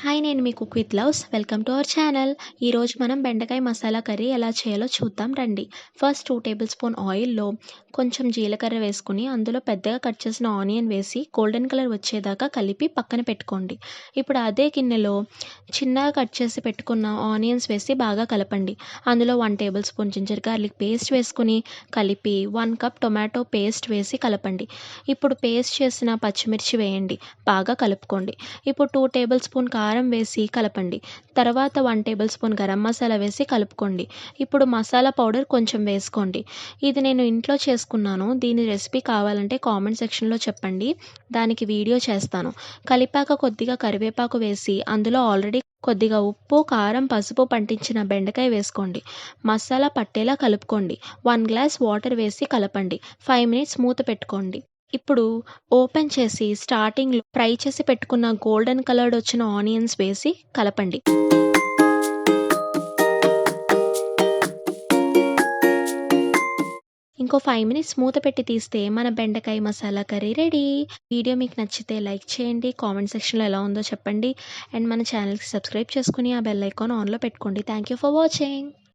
Hi, నేను మీ cook with loves. Welcome to our channel. ఈరోజు మనం బెండకాయ మసాలా కర్రీ ఎలా చేయాలో చూద్దాం రండి. ఫస్ట్ 2 టేబుల్ స్పూన్ ఆయిల్‌లో కొంచెం జీలకర్ర వేసుకొని, అందులో పెద్దగా కట్ చేసిన ఆనియన్ వేసి గోల్డెన్ కలర్ వచ్చేదాకా కలిపి పక్కన పెట్టుకోండి. ఇప్పుడు అదే గిన్నెలో చిన్నగా కట్ చేసి పెట్టుకున్న ఆనియన్స్ వేసి బాగా కలపండి. అందులో 1 tablespoon ginger garlic paste వేసుకొని కలిపి 1 కప్ టొమాటో పేస్ట్ వేసి కలపండి. ఇప్పుడు పేస్ట్ చేసిన పచ్చిమిర్చి వేయండి. బాగా కలుపుకోండి. ఇప్పుడు 2 టేబుల్ స్పూన్ కారం వేసి కలపండి. తర్వాత 1 టేబుల్ స్పూన్ గరం మసాలా వేసి కలుపుకోండి. ఇప్పుడు మసాలా పౌడర్ కొంచెం వేసుకోండి. ఇది నేను ఇంట్లో చేసుకున్నాను. దీని రెసిపీ కావాలంటే కామెంట్ సెక్షన్‌లో చెప్పండి. దానికి వీడియో చేస్తాను. కలిపాక కొద్దిగా కరివేపాకు వేసి అందులో ఆల్రెడీ కొద్దిగా ఉప్పు, కారం, పసుపు పట్టించిన బెండకాయ వేసుకోండి. మసాలా పట్టేలా కలుపుకోండి. 1 గ్లాస్ వాటర్ వేసి కలపండి. 5 మినిట్స్ మూత పెట్టుకోండి. ఇప్పుడు ఓపెన్ చేసి స్టార్టింగ్‌లో ఫ్రై చేసి పెట్టుకున్న గోల్డెన్ కలర్డ్ వచ్చిన ఆనియన్స్ వేసి కలపండి. ఇంకో 5 మినిట్స్ మూత పెట్టి తీస్తే మన బెండకాయ మసాలా కర్రీ రెడీ. వీడియో మీకు నచ్చితే లైక్ చేయండి. కామెంట్ సెక్షన్‌లో ఎలా ఉందో చెప్పండి. అండ్ మన ఛానల్‌కి సబ్స్క్రైబ్ చేసుకొని ఆ బెల్ ఐకాన్ ఆన్‌లో పెట్టుకోండి. Thank you for watching.